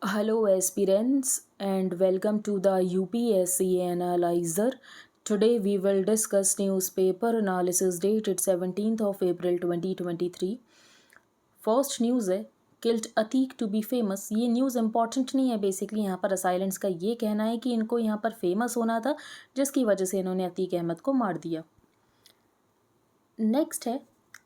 Hello, aspirants, and welcome to the UPSC Analyzer. Today, we will discuss newspaper analysis dated 17th of April 2023. First news है killed Atiq to be famous. ये news important नहीं है, basically यहाँ पर असाइलेंट्स का ये कहना है कि इनको यहाँ पर फेमस होना था, जिसकी वजह से इन्होंने अतीक अहमद को मार दिया। नेक्स्ट है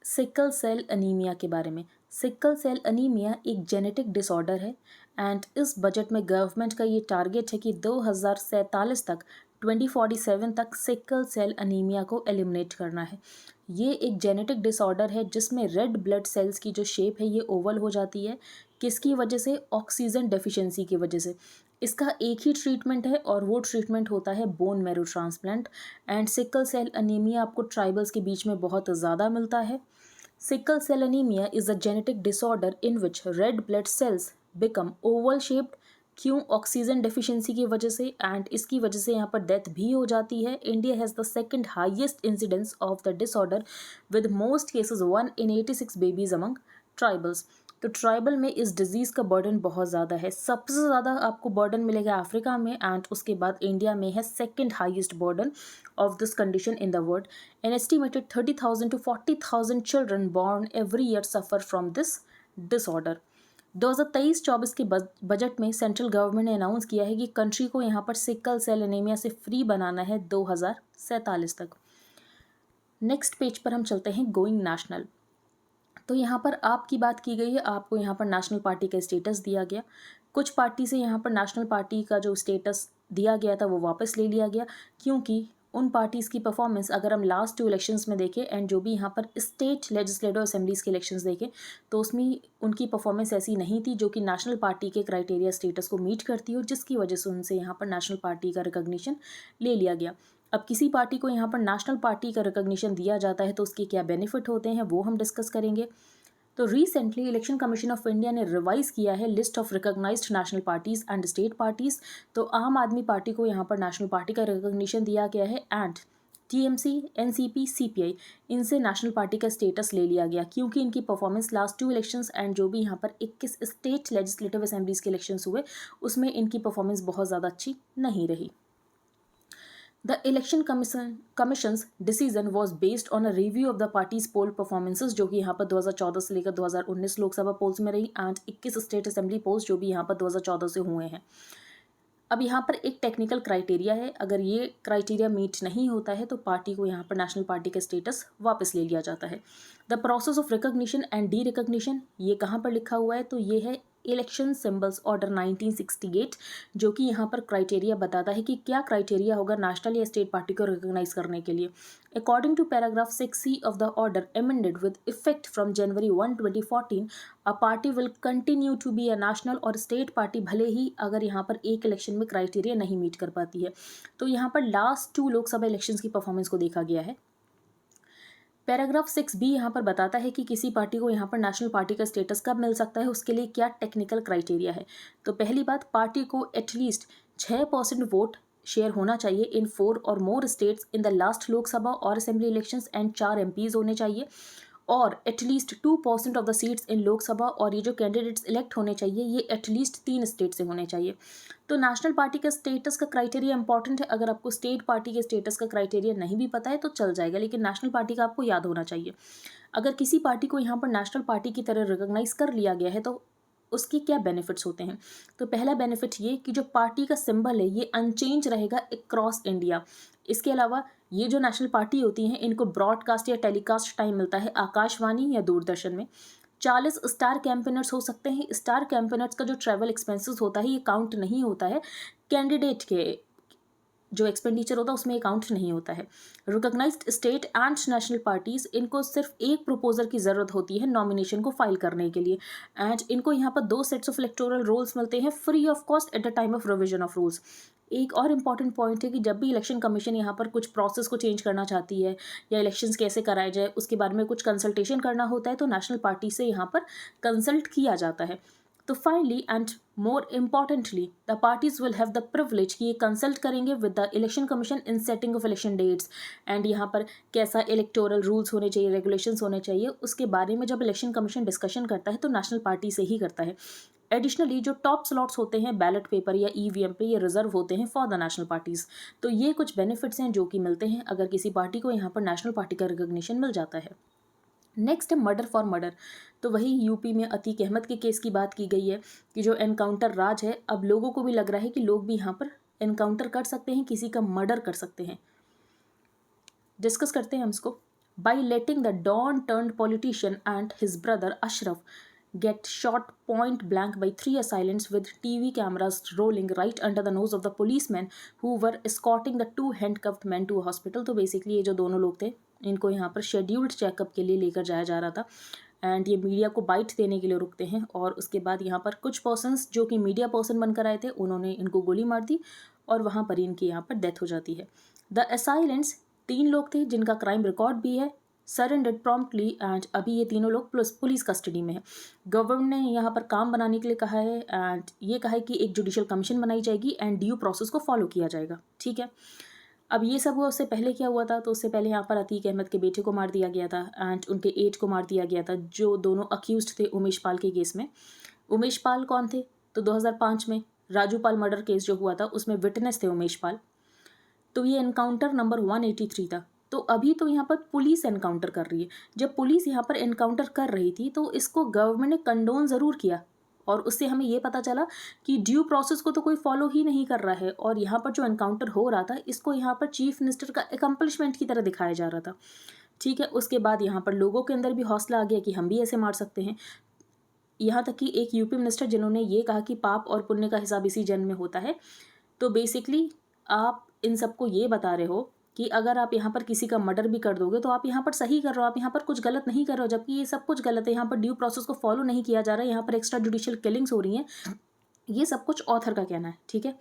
सिकल सेल अनीमिया के बारे में। सिकल सेल अनीमिया एक जेनेटिक डिसऑर्डर है एंड इस बजट में गवर्नमेंट का ये टारगेट है कि 2047 तक 2047 तक सिकल सेल अनीमिया को एलिमिनेट करना है। ये एक जेनेटिक डिसऑर्डर है जिसमें रेड ब्लड सेल्स की जो शेप है ये ओवल हो जाती है। किसकी वजह से? ऑक्सीजन डेफिशिएंसी की वजह से। इसका एक ही ट्रीटमेंट है और वो ट्रीटमेंट होता है bone marrow transplant. And sickle cell anaemia आपको ट्राइबल्स के बीच में बहुत ज़्यादा मिलता है। Sickle cell anaemia is a genetic disorder in which red blood cells become oval shaped. क्यों? ऑक्सीजन डेफिशिएंसी की वजह से, एंड इसकी वजह से यहाँ पर डेथ भी हो जाती है। India has the second highest incidence of the disorder with most cases 1 in 86 babies among tribals. तो ट्राइबल में इस डिजीज़ का बर्डन बहुत ज़्यादा है। सबसे ज़्यादा आपको बर्डन मिलेगा अफ्रीका में, एंड उसके बाद इंडिया में है second highest burden of this condition in the world. An estimated 30,000 to 40,000 children born every year suffer from this disorder. 2023-24 के बजट में सेंट्रल गवर्नमेंट ने अनाउंस किया है कि कंट्री को यहाँ पर सिकल सेल एनीमिया से फ्री बनाना है 2047 तक। नेक्स्ट पेज पर हम चलते हैं गोइंग नेशनल। तो यहाँ पर आपकी बात की गई है, आपको यहाँ पर नेशनल पार्टी का स्टेटस दिया गया। कुछ पार्टी से यहाँ पर नेशनल पार्टी का जो स्टेटस दिया गया था वो वापस ले लिया गया, क्योंकि उन पार्टीज़ की परफॉर्मेंस अगर हम लास्ट 2 इलेक्शंस में देखें एंड जो भी यहाँ पर स्टेट लेजिस्लेटिव असेंबलीज़ के इलेक्शंस देखें तो उसमें उनकी परफॉर्मेंस ऐसी नहीं थी जो कि नेशनल पार्टी के क्राइटेरिया स्टेटस को मीट करती हो, जिसकी वजह से उनसे यहाँ पर नेशनल पार्टी का रिकॉग्निशन ले लिया गया। अब किसी पार्टी को यहाँ पर नेशनल पार्टी का रिकॉग्निशन दिया जाता है तो उसके क्या बेनिफिट होते हैं वो हम डिस्कस करेंगे। तो recently election commission of India ने रिवाइज किया है list of recognised national parties and state parties. तो आम आदमी पार्टी को यहाँ पर नेशनल पार्टी का रिकॉग्निशन दिया गया है एंड टीएमसी, एनसीपी, सीपीआई इनसे नेशनल पार्टी का स्टेटस ले लिया गया, क्योंकि इनकी परफॉर्मेंस लास्ट 2 इलेक्शंस एंड जो भी यहाँ पर 21 स्टेट लेजिस्लेटिव असेंबलीज के इलेक्शंस हुए उसमें इनकी परफॉर्मेंस बहुत ज़्यादा अच्छी नहीं रही। The Election Commission's decision was based on a review of the party's poll performances, जो कि यहाँ पर 2014 से लेकर 2019 लोकसभा पोल्स में रही एंड 21 स्टेट असेंबली पोल्स जो भी यहाँ पर 2014 से हुए हैं। अब यहाँ पर एक टेक्निकल क्राइटेरिया है, अगर ये क्राइटेरिया मीट नहीं होता है तो पार्टी को यहाँ पर नेशनल पार्टी का स्टेटस वापस ले लिया जाता है। The process of recognition and D recognition ये कहाँ पर लिखा हुआ है? तो ये है इलेक्शन सिंबल्स ऑर्डर 1968, जो कि यहाँ पर क्राइटेरिया बताता है कि क्या क्राइटेरिया होगा नेशनल या स्टेट पार्टी को रिकॉग्नाइज करने के लिए। According to paragraph 6C of the order amended with effect from January 1, 2014, a party will continue to be a national और स्टेट पार्टी भले ही अगर यहाँ पर एक इलेक्शन में क्राइटेरिया नहीं मीट कर पाती है। तो यहाँ पर लास्ट 2 लोकसभा इलेक्शंस की परफॉर्मेंस को देखा गया है। पैराग्राफ 6B यहाँ पर बताता है कि किसी पार्टी को यहाँ पर नेशनल पार्टी का स्टेटस कब मिल सकता है, उसके लिए क्या टेक्निकल क्राइटेरिया है। तो पहली बात, पार्टी को एटलीस्ट 6% वोट शेयर होना चाहिए इन 4 और more states in the last Lok Sabha और असेंबली इलेक्शंस एंड 4 MPs होने चाहिए, और at least 2% of the seats in Lok Sabha, और ये जो कैंडिडेट्स इलेक्ट होने चाहिए ये एटलीस्ट 3 स्टेट से होने चाहिए। तो नेशनल पार्टी का स्टेटस का क्राइटेरिया इंपॉर्टेंट है। अगर आपको स्टेट पार्टी के स्टेटस का क्राइटेरिया नहीं भी पता है तो चल जाएगा, लेकिन नेशनल पार्टी का आपको याद होना चाहिए। अगर किसी पार्टी को यहाँ पर नेशनल पार्टी की तरह रिकॉग्नाइज कर लिया गया है तो उसके क्या बेनिफिट्स होते हैं। तो पहला बेनिफिट ये कि जो पार्टी का सिंबल है ये अनचेंज रहेगा अक्रॉस इंडिया। इसके अलावा ये जो नेशनल पार्टी होती हैं इनको ब्रॉडकास्ट या टेलीकास्ट टाइम मिलता है आकाशवाणी या दूरदर्शन में। 40 स्टार कैंपेनर्स हो सकते हैं। स्टार कैंपेनर्स का जो ट्रैवल एक्सपेंसेस होता है ये काउंट नहीं होता है, कैंडिडेट के जो एक्सपेंडिचर होता है उसमें अकाउंट नहीं होता है। Recognised state and national parties इनको सिर्फ एक प्रपोजल की ज़रूरत होती है नॉमिनेशन को फाइल करने के लिए, एंड इनको यहाँ पर 2 सेट्स ऑफ इलेक्टोरल रोल्स मिलते हैं free of cost at the time of revision of rules. एक और इम्पॉर्टेंट पॉइंट है कि जब भी इलेक्शन कमीशन यहाँ पर कुछ प्रोसेस को चेंज करना चाहती है या इलेक्शंस कैसे कराए जाए उसके बारे में कुछ कंसल्टेशन करना होता है तो नेशनल पार्टी से यहाँ पर कंसल्ट किया जाता है। तो finally and more importantly the parties will have the privilege कि ये कंसल्ट करेंगे with the election commission in setting of election dates and यहाँ पर कैसा इलेक्टोरल रूल्स होने चाहिए, रेगुलेशंस होने चाहिए, उसके बारे में जब इलेक्शन कमीशन डिस्कशन करता है तो नेशनल पार्टी से ही करता है। एडिशनली जो टॉप स्लॉट्स होते हैं बैलेट पेपर या ईवीएम पे, ये रिजर्व होते हैं फॉर द नेशनल पार्टीज। तो ये कुछ बेनिफिट्स हैं जो कि मिलते हैं अगर किसी पार्टी को यहाँ पर नेशनल पार्टी का रिकॉग्निशन मिल जाता है। नेक्स्ट है मर्डर फॉर मर्डर। तो वही यूपी में अतीक अहमद के केस की बात की गई है कि जो एनकाउंटर राज है, अब लोगों को भी लग रहा है कि लोग भी यहाँ पर एनकाउंटर कर सकते हैं, किसी का मर्डर कर सकते हैं। डिस्कस करते हैं हम इसको। By letting the don turned politician and his brother Ashraf get shot point blank by 3 assailants with TV cameras rolling right under the nose of the policemen who were escorting the 2 handcuffed men to a hospital। तो basically ये जो दोनों लोग थे इनको यहाँ पर scheduled checkup के लिए लेकर जाया जा रहा था एंड ये मीडिया को बाइट देने के लिए रुकते हैं और उसके बाद यहाँ पर कुछ पर्सन्स जो कि मीडिया पर्सन बनकर आए थे उन्होंने इनको गोली मार दी और वहाँ पर इनकी यहाँ पर डेथ हो जाती है। द असाइलेंट्स 3 लोग थे जिनका क्राइम रिकॉर्ड भी है, सरेंडर्ड प्रॉम्प्टली एंड अभी ये तीनों लोग पुलिस कस्टडी में है। गवर्नमेंट ने यहाँ पर काम बनाने के लिए कहा है एंड ये कहा है कि एक जुडिशियल कमीशन बनाई जाएगी एंड ड्यू प्रोसेस को फॉलो किया जाएगा। ठीक है, अब ये सब हुआ, उससे पहले क्या हुआ था? तो उससे पहले यहाँ पर अतीक अहमद के बेटे को मार दिया गया था एंड उनके एड को मार दिया गया था, जो दोनों अक्यूज्ड थे उमेश पाल के केस में। उमेश पाल कौन थे? तो 2005 में राजू पाल मर्डर केस जो हुआ था उसमें विटनेस थे उमेश पाल। तो ये एनकाउंटर नंबर 183 था। तो अभी तो यहाँ पर पुलिस एनकाउंटर कर रही है। जब पुलिस यहाँ पर एनकाउंटर कर रही थी तो इसको गवर्नमेंट ने कंडोन ज़रूर किया और उससे हमें ये पता चला कि ड्यू प्रोसेस को तो कोई फॉलो ही नहीं कर रहा है और यहाँ पर जो एनकाउंटर हो रहा था इसको यहाँ पर चीफ मिनिस्टर का एकम्पलिशमेंट की तरह दिखाया जा रहा था। ठीक है, उसके बाद यहाँ पर लोगों के अंदर भी हौसला आ गया कि हम भी ऐसे मार सकते हैं। यहाँ तक कि एक यूपी मिनिस्टर जिन्होंने ये कहा कि पाप और पुण्य का हिसाब इसी जन्म में होता है। तो बेसिकली आप इन सबको ये बता रहे हो कि अगर आप यहाँ पर किसी का मर्डर भी कर दोगे तो आप यहाँ पर सही कर रहे हो, आप यहाँ पर कुछ गलत नहीं कर रहे हो, जबकि ये सब कुछ गलत है। यहाँ पर ड्यू प्रोसेस को फॉलो नहीं किया जा रहा है, यहाँ पर एक्स्ट्रा जुडिशियल किलिंग्स हो रही हैं। ये सब कुछ ऑथर का कहना है। ठीक है,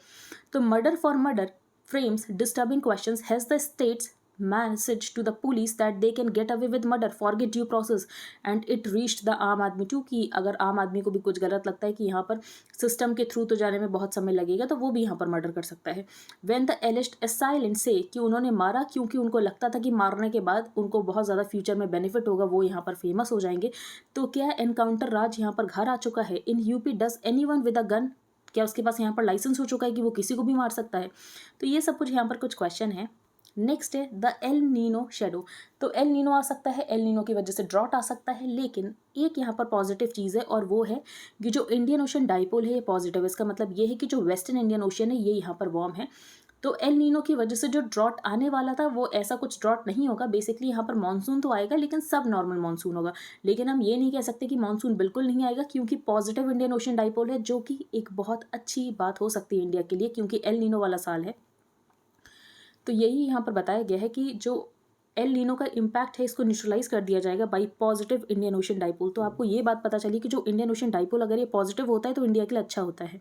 तो murder for murder frames disturbing questions. Has the state's message to the police that they can get away with murder, forget due process, and it reached the आम आदमी too कि अगर आम आदमी को भी कुछ गलत लगता है कि यहाँ पर सिस्टम के थ्रू तो जाने में बहुत समय लगेगा तो वो भी यहाँ पर मर्डर कर सकता है। When the alleged assailant say कि उन्होंने मारा क्योंकि उनको लगता था कि मारने के बाद उनको बहुत ज़्यादा फ्यूचर में बेनिफिट होगा, वो यहाँ पर फेमस हो जाएंगे। तो क्या एनकाउंटर राज यहाँ पर घर आ चुका है? In UP does anyone with a gun, क्या उसके पास यहाँ पर लाइसेंस हो चुका है कि वो किसी को भी मार सकता है? तो ये सब कुछ यहाँ पर कुछ क्वेश्चन है। नेक्स्ट है द एल नीनो शेडो। तो एल नीनो आ सकता है, एल नीनो की वजह से ड्रॉट आ सकता है, लेकिन एक यहाँ पर पॉजिटिव चीज़ है और वो है कि जो इंडियन ओशन डाइपोल है ये पॉजिटिव। इसका मतलब ये है कि जो वेस्टर्न इंडियन ओशन है ये यहाँ पर वार्म है। तो एल नीनो की वजह से जो ड्रॉट आने वाला था वो ऐसा कुछ ड्रॉट नहीं होगा। बेसिकली यहाँ पर मानसून तो आएगा लेकिन सब नॉर्मल मानसून होगा। लेकिन हम ये नहीं कह सकते कि मानसून बिल्कुल नहीं आएगा, क्योंकि पॉजिटिव इंडियन ओशन डाइपोल है, जो कि एक बहुत अच्छी बात हो सकती है इंडिया के लिए, क्योंकि एल नीनो वाला साल है। तो यही यहाँ पर बताया गया है कि जो एल नीनो का इम्पैक्ट है इसको न्यूट्रलाइज कर दिया जाएगा by positive Indian Ocean dipole. तो आपको ये बात पता चली कि जो इंडियन ओशन डाइपोल अगर ये पॉजिटिव होता है तो इंडिया के लिए अच्छा होता है।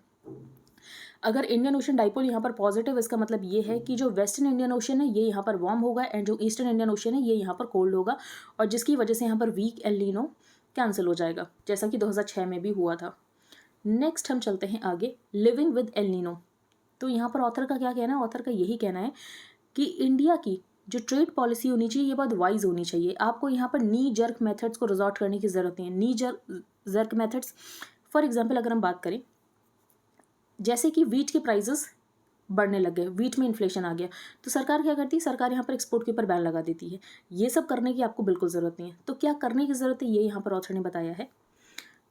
अगर इंडियन ओशन डाइपोल यहाँ पर पॉजिटिव, इसका मतलब ये है कि जो वेस्टर्न इंडियन ओशन है ये यहाँ पर वार्म होगा एंड जो ईस्टर्न इंडियन ओशन है ये यहाँ पर कोल्ड होगा, और जिसकी वजह से यहाँ पर वीक एल नीनो कैंसिल हो जाएगा, जैसा कि 2006 में भी हुआ था। नेक्स्ट हम चलते हैं आगे, लिविंग विद एल नीनो। तो यहाँ पर ऑथर का क्या कहना है? ऑथर का यही कहना है कि इंडिया की जो ट्रेड पॉलिसी होनी चाहिए ये बहुत वाइज होनी चाहिए। आपको यहाँ पर नी जर्क मेथड्स को रिजॉर्ट करने की ज़रूरत नहीं है। नी जर्क मेथड्स, फॉर एग्जांपल अगर हम बात करें, जैसे कि वीट के प्राइसेस बढ़ने लग गए, वीट में इन्फ्लेशन आ गया, तो सरकार क्या करती है? सरकार यहाँ पर एक्सपोर्ट के ऊपर बैन लगा देती है। ये सब करने की आपको बिल्कुल ज़रूरत नहीं है। तो क्या करने की ज़रूरत है ये यहाँ पर ऑथर ने बताया है।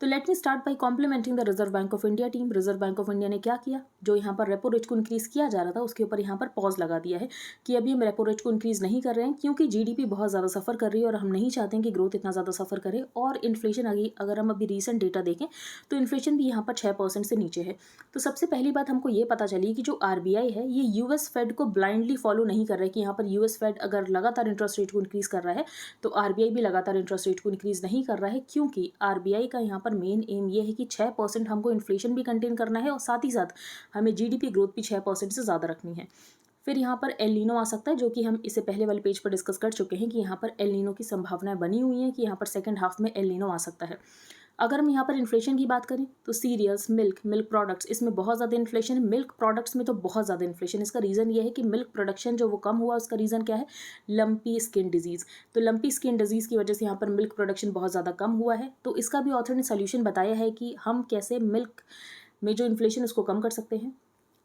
तो let me start by complimenting the Reserve Bank of India team. Reserve Bank of India ने क्या किया? जो यहाँ पर रेपो रेट को इंक्रीज़ किया जा रहा था उसके ऊपर यहाँ पर पॉज लगा दिया है कि अभी हम रेपो रेट को इंक्रीज़ नहीं कर रहे हैं, क्योंकि जीडीपी बहुत ज़्यादा सफ़र कर रही है और हम नहीं चाहते हैं कि ग्रोथ इतना ज़्यादा सफ़र करे। और इन्फ्लेशन अगर हम अभी रीसेंट डेटा देखें तो इन्फ्लेशन भी यहाँ पर 6% से नीचे है। तो सबसे पहली बात हमको ये पता चली कि जो RBI है ये यूएस फेड को ब्लाइंडली फॉलो नहीं कर रहा है कि यहाँ पर यूएस फेड अगर लगातार इंटरेस्ट रेट को इंक्रीज़ कर रहा है तो RBI भी लगातार इंटरेस्ट रेट को इंक्रीज़ नहीं कर रहा है, क्योंकि RBI का यहाँ पर मेन एम ये है कि 6% हमको इन्फ्लेशन भी कंटेन करना है और साथ ही साथ हमें जीडीपी ग्रोथ भी 6% से ज़्यादा रखनी है। फिर यहाँ पर एल नीनो आ सकता है, जो कि हम इससे पहले वाले पेज पर डिस्कस कर चुके हैं कि यहाँ पर एल नीनो की संभावनाएं बनी हुई हैं कि यहाँ पर सेकंड हाफ में एल नीनो आ सकता है। अगर हम यहाँ पर इन्फ्लेशन की बात करें तो सीरियल्स, मिल्क प्रोडक्ट्स, इसमें बहुत ज़्यादा इन्फ्लेशन है। मिल्क प्रोडक्ट्स में तो बहुत ज़्यादा इन्फ्लेशन। इसका रीज़न ये है कि मिल्क प्रोडक्शन जो वो कम हुआ, उसका रीज़न क्या है? Lumpy skin disease. तो लंपी स्किन डिजीज़ की वजह से यहाँ पर मिल्क प्रोडक्शन बहुत ज़्यादा कम हुआ है। तो इसका भी ऑथर ने सोल्यूशन बताया है कि हम कैसे मिल्क में जो इन्फ्लेशन उसको कम कर सकते हैं।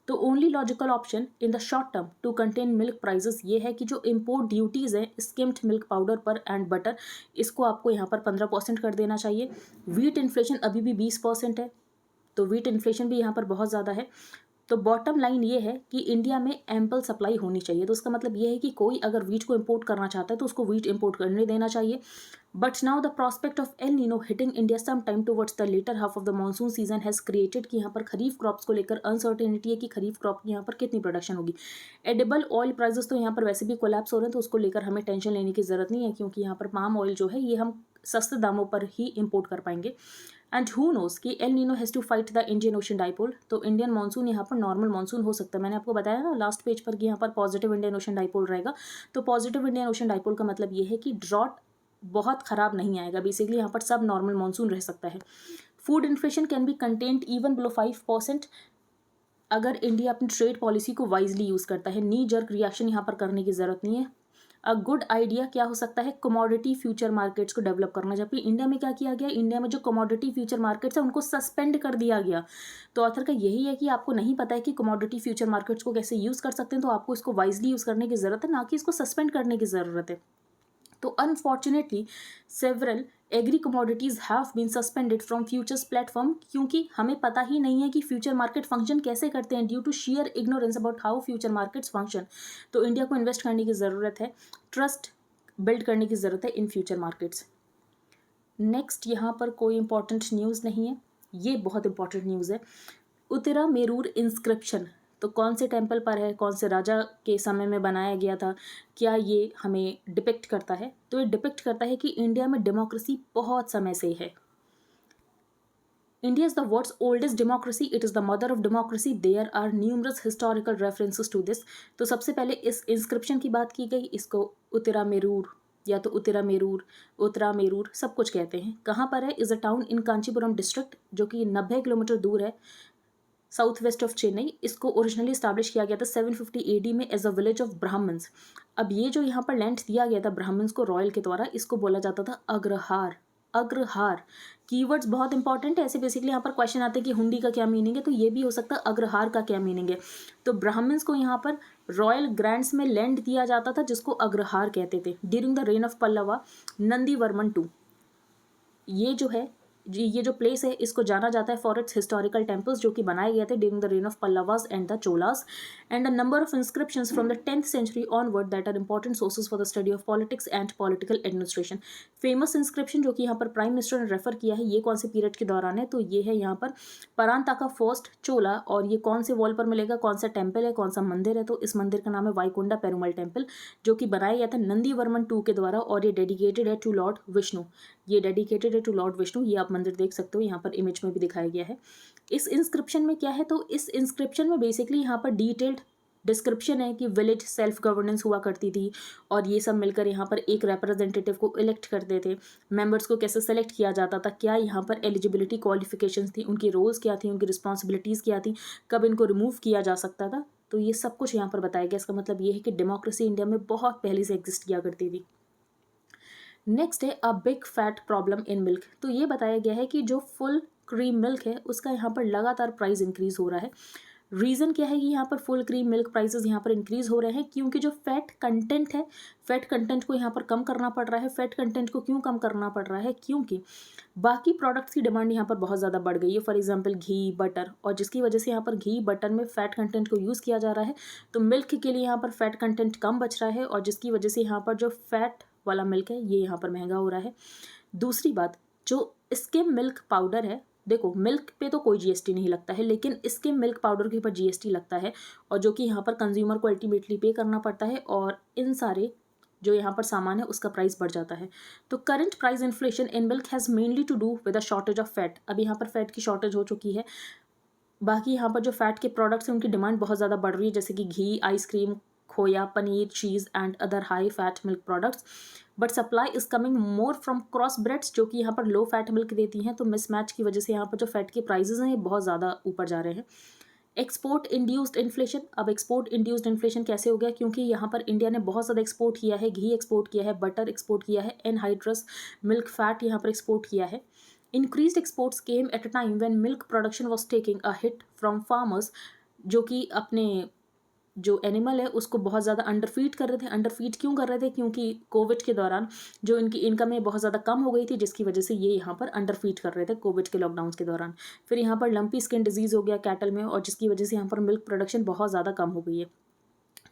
तो only logical option in the short term to contain milk prices ये है कि जो इम्पोर्ट ड्यूटीज़ हैं स्किम्ड मिल्क पाउडर पर एंड बटर, इसको आपको यहाँ पर 15% कर देना चाहिए। वीट इन्फ्लेशन अभी भी 20% है, तो वीट इन्फ्लेशन भी यहाँ पर बहुत ज़्यादा है। तो बॉटम लाइन ये है कि इंडिया में एम्पल सप्लाई होनी चाहिए। तो उसका मतलब ये है कि कोई अगर वीट को इम्पोर्ट करना चाहता है तो उसको वीट इम्पोर्ट करने देना चाहिए। But now the prospect of El Nino hitting India some time towards the latter half of the monsoon season has created कि यहाँ पर खरीफ क्रॉप्स को लेकर अनसर्टेनिटी है कि खरीफ क्रॉप की यहाँ पर कितनी प्रोडक्शन होगी। एडिबल ऑयल प्राइसेस तो यहाँ पर वैसे भी कोलैप्स हो रहे हैं, तो उसको लेकर हमें टेंशन लेने की ज़रूरत नहीं है, क्योंकि यहाँ पर पाम ऑयल जो है ये हम सस्ते दामों पर ही इम्पोर्ट कर पाएंगे। एंड हु नोस कि El Nino has to fight the Indian Ocean dipole. तो इंडियन मानसून यहाँ पर नॉर्मल मानसून हो सकता है। मैंने आपको बताया ना लास्ट पेज पर कि यहाँ पर पॉजिटिव इंडियन ओशन डाइपोल रहेगा। तो पॉजिटिव इंडियन ओशन डाइपोल का मतलब ये है कि ड्रॉट बहुत ख़राब नहीं आएगा। बेसिकली यहाँ पर सब नॉर्मल मानसून रह सकता है। Food inflation can be contained even below 5% अगर इंडिया अपनी ट्रेड पॉलिसी को वाइजली यूज़ करता है। नी जर्क रिएक्शन यहाँ पर करने की ज़रूरत नहीं है। अ गुड आइडिया क्या हो सकता है? कमोडिटी फ्यूचर मार्केट्स को डेवलप करना। जबकि इंडिया में क्या किया गया? इंडिया में जो कमोडिटी फ्यूचर मार्केट्स है उनको सस्पेंड कर दिया गया। तो ऑथर का यही है कि आपको नहीं पता है कि कमोडिटी फ्यूचर मार्केट्स को कैसे यूज़ कर सकते हैं, तो आपको इसको वाइजली यूज़ करने की ज़रूरत है, ना कि इसको सस्पेंड करने की ज़रूरत है। तो unfortunately several agri commodities have been suspended from futures platform, क्योंकि हमें पता ही नहीं है कि फ्यूचर मार्केट फंक्शन कैसे करते हैं, due to sheer ignorance about how future markets function. तो इंडिया को इन्वेस्ट करने की ज़रूरत है, ट्रस्ट बिल्ड करने की ज़रूरत है इन फ्यूचर मार्केट्स। नेक्स्ट यहाँ पर कोई इंपॉर्टेंट न्यूज़ नहीं है, ये बहुत इंपॉर्टेंट न्यूज़ है। उतिरामेरूर इंस्क्रिप्शन तो कौन से टेम्पल पर है, कौन से राजा के समय में बनाया गया था, क्या ये हमें डिपिक्ट करता है? तो ये डिपिक्ट करता है कि इंडिया में डेमोक्रेसी बहुत समय से है। India is the world's oldest democracy. It is the mother of democracy. There are numerous historical references to this. तो सबसे पहले इस इंस्क्रिप्शन की बात की गई। इसको उतिरामेरूर या तो उत्तरामेरूर सब कुछ कहते हैं। कहाँ पर है? Is a town in Kanchipuram district, जो कि 90 किलोमीटर दूर है साउथ वेस्ट ऑफ चेन्नई। इसको ओरिजिनली स्टैब्लिश किया गया था 750 AD में as a village of Brahmins. अब ये जो यहाँ पर लैंड दिया गया था ब्राह्मण्स को रॉयल के द्वारा, इसको बोला जाता था अग्रहार। अग्रहार कीवर्ड्स बहुत इंपॉर्टेंट है। ऐसे बेसिकली यहाँ पर क्वेश्चन आते हैं कि हुंडी का क्या मीनिंग है, तो ये भी हो सकता है अग्रहार का क्या मीनिंग है। तो ब्राह्मण्स को यहाँ पर रॉयल ग्रांट्स में लैंड दिया जाता था, जिसको अग्रहार कहते थे। During the reign of Pallava Nandivarman II, ये जो है ये जो प्लेस है इसको जाना जाता है फॉर इट्स हिस्टोरिकल टेम्पल्स, जो कि बनाए गए थे during the reign of Pallavas and the Cholas. And a number of inscriptions from the 10th century onward that are important sources for the study of politics and political administration. Famous inscription जो कि यहाँ पर prime minister ने refer किया है, ये कौन से पीरियड के दौरान है? तो ये है यहाँ पर परांताका फर्स्ट चोला। और ये कौन से वॉल पर मिलेगा, कौन सा टेम्पल है, कौन सा मंदिर है? तो इस मंदिर का नाम है वाईकुंडा पेरुमल टेम्पल, जो कि बनाया गया था नंदीवर्मन II के द्वारा, और ये डेडिकेटेड है टू लॉर्ड विष्णु। ये डेडिकेटेड है टू लॉर्ड विष्णु। ये आप मंदिर देख सकते हो, यहाँ पर इमेज में भी दिखाया गया है। इस इंस्क्रिप्शन में क्या है? तो इस इंस्क्रिप्शन में बेसिकली यहाँ पर डिटेल्ड डिस्क्रिप्शन है कि विलेज सेल्फ गवर्नेंस हुआ करती थी, और ये सब मिलकर यहाँ पर एक रिप्रेजेंटेटिव को इलेक्ट करते थे। मेंबर्स को कैसे सेलेक्ट किया जाता था, क्या यहाँ पर एलिजिबिलिटी क्वालिफिकेशंस थी, उनकी रोल्स क्या थी, उनकी रिस्पॉन्सिबिलिटीज़ क्या थी, कब इनको रिमूव किया जा सकता था। तो ये सब कुछ यहाँ पर बताया गया। इसका मतलब ये है कि डेमोक्रेसी इंडिया में बहुत पहले से एग्जिस्ट किया करती थी। नेक्स्ट है a big fat problem in milk. तो ये बताया गया है कि जो फुल क्रीम मिल्क है उसका यहाँ पर लगातार प्राइस इंक्रीज़ हो रहा है। रीज़न क्या है कि यहाँ पर फुल क्रीम मिल्क प्राइसेस यहाँ पर इंक्रीज़ हो रहे हैं? क्योंकि जो फैट कंटेंट है, फैट कंटेंट को यहाँ पर कम करना पड़ रहा है। फैट कंटेंट को क्यों कम करना पड़ रहा है? क्योंकि बाकी प्रोडक्ट्स की डिमांड यहाँ पर बहुत ज़्यादा बढ़ गई है। फॉर एग्जांपल घी, बटर, और जिसकी वजह से यहाँ पर घी बटर में फ़ैट कंटेंट को यूज़ किया जा रहा है। तो मिल्क के लिए यहाँ पर फ़ैट कंटेंट कम बच रहा है, और जिसकी वजह से यहाँ पर जो फैट वाला मिल्क है ये यहाँ पर महंगा हो रहा है। दूसरी बात, जो स्किम मिल्क पाउडर है, देखो मिल्क पे तो कोई GST नहीं लगता है, लेकिन स्किम मिल्क पाउडर के ऊपर GST लगता है, और जो कि यहाँ पर कंज्यूमर को अल्टीमेटली पे करना पड़ता है, और इन सारे जो यहाँ पर सामान है उसका प्राइस बढ़ जाता है। तो current price inflation in milk has mainly to do with a shortage of fat. अब यहाँ पर फैट की शॉर्टेज हो चुकी है। बाकी यहाँ पर जो फैट के प्रोडक्ट्स हैं उनकी डिमांड बहुत ज़्यादा बढ़ रही है, जैसे कि ghee, ice cream, khoya, paneer, cheese and other high fat milk products, but supply is coming more from cross breeds जो कि यहाँ पर लो फैट मिल्क देती हैं। तो मिसमैच की वजह से यहाँ पर जो फैट के प्राइजेस हैं ये बहुत ज़्यादा ऊपर जा रहे हैं। एक्सपोर्ट इंड्यूस्ड इन्फ्लेशन, अब एक्सपोर्ट इंड्यूस्ड इन्फ्लेशन कैसे हो गया, क्योंकि यहाँ पर इंडिया ने बहुत ज़्यादा एक्सपोर्ट किया है, घी एक्सपोर्ट किया है, बटर एक्सपोर्ट किया है, एनहाइड्रस मिल्क फैट यहाँ पर एक्सपोर्ट किया है। Increased exports came at a time when milk production was taking a hit from farmers, जो कि अपने जो एनिमल है उसको बहुत ज़्यादा अंडरफीड कर रहे थे। अंडरफीड क्यों कर रहे थे, क्योंकि कोविड के दौरान जो इनकी इनकम है बहुत ज़्यादा कम हो गई थी, जिसकी वजह से ये यहाँ पर अंडरफीड कर रहे थे कोविड के लॉकडाउन के दौरान। फिर यहाँ पर लंपी स्किन डिजीज़ हो गया कैटल में, और जिसकी वजह से यहाँ पर मिल्क प्रोडक्शन बहुत ज़्यादा कम हो गई है।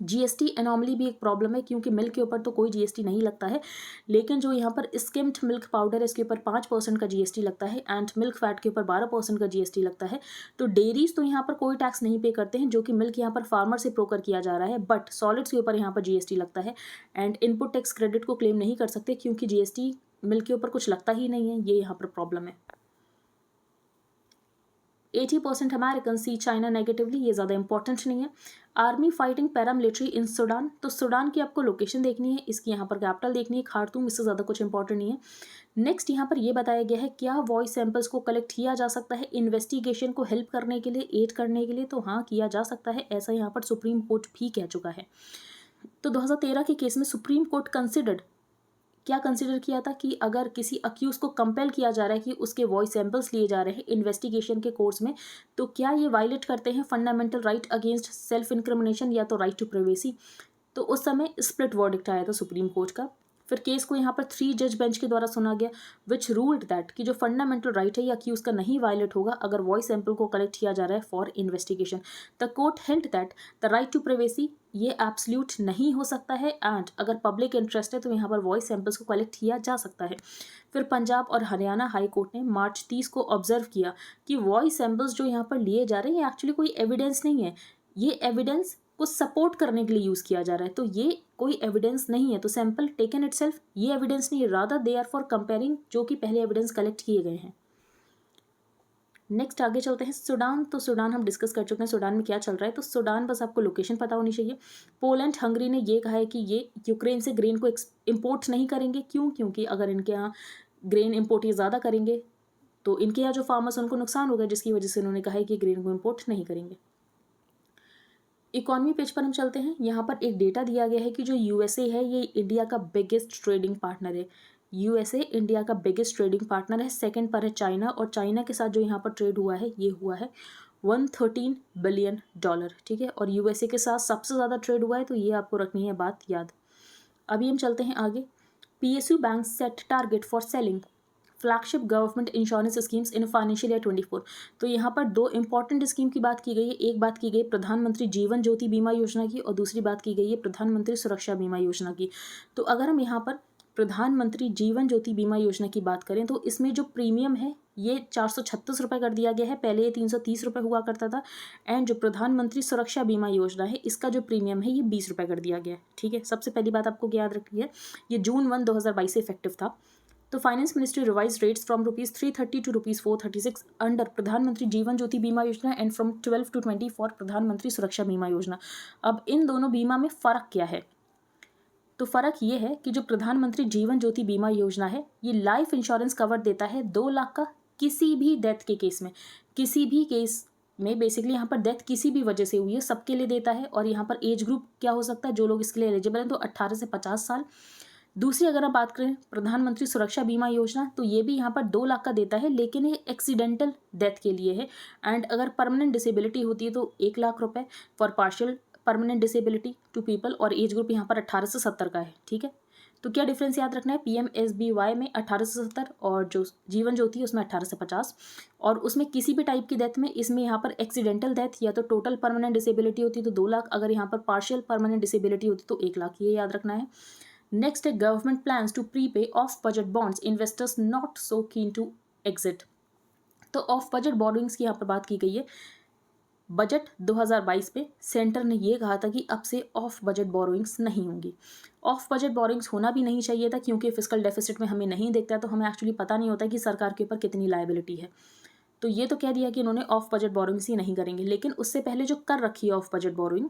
जीएसटी एनॉमली भी एक प्रॉब्लम है, क्योंकि मिल्क के ऊपर तो कोई जीएसटी नहीं लगता है, लेकिन जो यहाँ पर स्किम्ड मिल्क पाउडर है इसके ऊपर 5% का जीएसटी लगता है, एंड मिल्क फैट के ऊपर 12% का जीएसटी लगता है। तो डेयरीज तो यहाँ पर कोई टैक्स नहीं पे करते हैं, जो कि मिल्क यहाँ पर फार्मर से प्रोकर किया जा रहा है, बट सॉलिड्स के ऊपर यहाँ पर जीएसटी लगता है। एंड इनपुट टैक्स क्रेडिट को क्लेम नहीं कर सकते, क्योंकि जीएसटी मिल्क के ऊपर कुछ लगता ही नहीं है, ये यहाँ पर प्रॉब्लम है। 80% अमेरिकन सी चाइना नेगेटिवली, ये ज़्यादा इंपॉर्टेंट नहीं है। आर्मी फाइटिंग पैरामिलिट्री इन सूडान, तो सूडान की आपको लोकेशन देखनी है, इसकी यहाँ पर कैपिटल देखनी है खार्तूम, इससे ज़्यादा कुछ इंपॉर्टेंट नहीं है। नेक्स्ट यहाँ पर ये बताया गया है क्या वॉइस सैंपल्स को कलेक्ट किया जा सकता है इन्वेस्टिगेशन को हेल्प करने के लिए, एड करने के लिए, तो हाँ किया जा सकता है, ऐसा यहाँ पर सुप्रीम कोर्ट भी कह चुका है। तो 2013 के केस में सुप्रीम कोर्ट क्या कंसिडर किया था कि अगर किसी अक्यूज को कंपेल किया जा रहा है कि उसके वॉइस सैंपल्स लिए जा रहे हैं इन्वेस्टिगेशन के कोर्स में, तो क्या ये वायलेट करते हैं fundamental right against self incrimination या तो राइट टू प्राइवेसी। तो उस समय स्प्लिट वर्डिक्ट आया था सुप्रीम कोर्ट का। फिर केस को यहाँ पर 3 जज बेंच के द्वारा सुना गया, विच रूल्ड दैट कि जो फंडामेंटल राइट है या अक्यूज का नहीं वायलेट होगा अगर वॉइस सैंपल को कलेक्ट किया जा रहा है for investigation. The court held that the right to privacy ये एब्सल्यूट नहीं हो सकता है, एंड अगर पब्लिक इंटरेस्ट है तो यहाँ पर वॉइस सैंपल्स को कलेक्ट किया जा सकता है। फिर पंजाब और हरियाणा हाई कोर्ट ने मार्च 30 को ऑब्जर्व किया कि वॉइस सैंपल्स जो यहाँ पर लिए जा रहे हैं ये एक्चुअली कोई एविडेंस नहीं है, ये एविडेंस को सपोर्ट करने के लिए यूज़ किया जा रहा है, तो ये कोई एविडेंस नहीं है। तो सैंपल टेकन इटसेल्फ ये एविडेंस नहीं है, rather they are for comparing जो कि पहले एविडेंस कलेक्ट किए गए हैं। नेक्स्ट आगे चलते हैं सूडान, तो सूडान हम डिस्कस कर चुके हैं सूडान में क्या चल रहा है। तो सूडान बस आपको लोकेशन पता होनी चाहिए। पोलैंड हंगरी ने ये कहा है कि ये यूक्रेन से ग्रेन को इम्पोर्ट नहीं करेंगे, क्यों, क्योंकि अगर इनके यहाँ ग्रेन इम्पोर्ट ये ज़्यादा करेंगे तो इनके यहाँ जो फार्मर्स उनको नुकसान होगा, जिसकी वजह से उन्होंने कहा है कि ग्रेन को इम्पोर्ट नहीं करेंगे। इकॉनमी पेज पर हम चलते हैं। यहाँ पर एक डेटा दिया गया है कि जो यूएसए है ये इंडिया का बिगेस्ट ट्रेडिंग पार्टनर है। यूएसए इंडिया का बिगेस्ट ट्रेडिंग पार्टनर है। सेकंड पर है चाइना, और चाइना के साथ जो यहाँ पर ट्रेड हुआ है ये हुआ है $113 बिलियन, ठीक है। और यूएसए के साथ सबसे ज़्यादा ट्रेड हुआ है, तो ये आपको रखनी है बात याद। अभी हम चलते हैं आगे। PSU bank set target for selling flagship government insurance schemes in financial year 24। तो यहाँ पर 2 इंपॉर्टेंट स्कीम की बात की गई है। एक बात की गई प्रधानमंत्री जीवन ज्योति बीमा योजना की, और दूसरी बात की गई है प्रधानमंत्री सुरक्षा बीमा योजना की। तो अगर हम यहाँ पर प्रधानमंत्री जीवन ज्योति बीमा योजना की बात करें तो इसमें जो प्रीमियम है ये 436 रुपये कर दिया गया है, पहले ये 330 रुपये हुआ करता था। एंड जो प्रधानमंत्री सुरक्षा बीमा योजना है इसका जो प्रीमियम है ये 20 रुपये कर दिया गया है, ठीक है। सबसे पहली बात आपको याद रखनी है, ये जून 1, 2022 से इफेक्टिव था। तो finance ministry revise rates from ₹330 to ₹436 under प्रधानमंत्री जीवन ज्योति बीमा योजना एंड फ्रॉम 12 to 20 फॉर प्रधानमंत्री सुरक्षा बीमा योजना। अब इन दोनों बीमा में फ़र्क क्या है, तो फ़र्क ये है कि जो प्रधानमंत्री जीवन ज्योति बीमा योजना है ये लाइफ इंश्योरेंस कवर देता है 2 लाख का किसी भी डेथ के केस में, किसी भी केस में बेसिकली यहाँ पर डेथ किसी भी वजह से हुई है सबके लिए देता है। और यहाँ पर एज ग्रुप क्या हो सकता है जो लोग इसके लिए एलिजिबल हैं, तो 18 से 50 साल। दूसरी अगर आप बात करें प्रधानमंत्री सुरक्षा बीमा योजना, तो ये भी यहाँ पर 2 लाख का देता है, लेकिन ये एक्सीडेंटल डेथ के लिए है। एंड अगर परमानेंट डिसेबिलिटी होती है तो 1 लाख रुपए for partial permanent disability to people, और एज ग्रुप यहाँ पर 18 से 70 का है, ठीक है। तो क्या डिफरेंस याद रखना है, PMSBY में 18 से 70 और जो जीवन ज्योति है उसमें 18 से 50, और उसमें किसी भी टाइप की डेथ में इसमें यहाँ पर एक्सीडेंटल डेथ या तो टोटल परमानेंट डिसेबिलिटी होती है तो 2 लाख, अगर यहाँ पर पार्शियल परमानेंट डिसेबिलिटी होती तो 1 लाख, ये याद रखना है। नेक्स्ट है government plans to prepay off budget bonds investors not so keen to exit. तो ऑफ बजट बोरोइंग्स की यहाँ पर बात की गई है। बजट 2022 पे सेंटर ने ये कहा था कि अब से ऑफ बजट बोरोइंग्स नहीं होंगी। ऑफ बजट बोरोइंग्स होना भी नहीं चाहिए था, क्योंकि फिस्कल डेफिसिट में हमें नहीं देखता है तो हमें एक्चुअली पता नहीं होता कि सरकार के ऊपर कितनी लायबिलिटी है। तो ये तो कह दिया कि इन्होंने ऑफ बजट बोरोइंग्स ही नहीं करेंगे, लेकिन उससे पहले जो कर रखी है ऑफ बजट बोरोइंग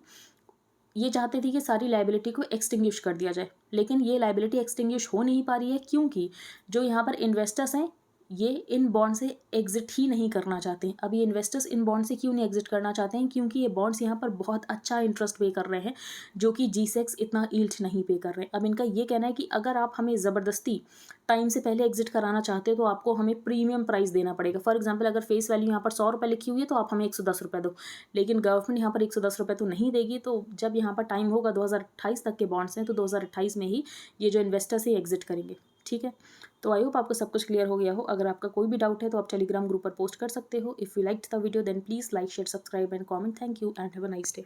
ये चाहते थे कि सारी लाइबिलिटी को एक्सटिंग्विश कर दिया जाए, लेकिन ये लाइबिलिटी एक्सटिंग्विश हो नहीं पा रही है क्योंकि जो यहाँ पर इन्वेस्टर्स हैं ये इन बॉन्ड से एग्जिट ही नहीं करना चाहते हैं। अब ये इन्वेस्टर्स इन बॉन्ड से क्यों नहीं एग्जिट करना चाहते हैं? क्योंकि ये बॉन्ड्स यहाँ पर बहुत अच्छा इंटरेस्ट पे कर रहे हैं, जो कि G-Secs इतना यील्ड नहीं पे कर रहे हैं। अब इनका ये कहना है कि अगर आप हमें ज़बरदस्ती टाइम से पहले एग्जिट कराना चाहते हो तो आपको हमें प्रीमियम प्राइस देना पड़ेगा। फॉर एग्जाम्पल, अगर फेस वैल्यू यहाँ पर 100 रुपये लिखी हुई है तो आप हमें 110 रुपये दो, लेकिन गवर्नमेंट यहाँ पर 110 रुपये तो नहीं देगी। तो जब यहाँ पर टाइम होगा, 2028 तक के बॉन्ड्स हैं, तो 2028 में ही ये जो इन्वेस्टर्स है एग्जिट करेंगे। ठीक है, तो आई होप आपको सब कुछ क्लियर हो गया हो। अगर आपका कोई भी डाउट है तो आप टेलीग्राम ग्रुप पर पोस्ट कर सकते हो। If you liked the video then please like share subscribe and comment. Thank you and have a nice day.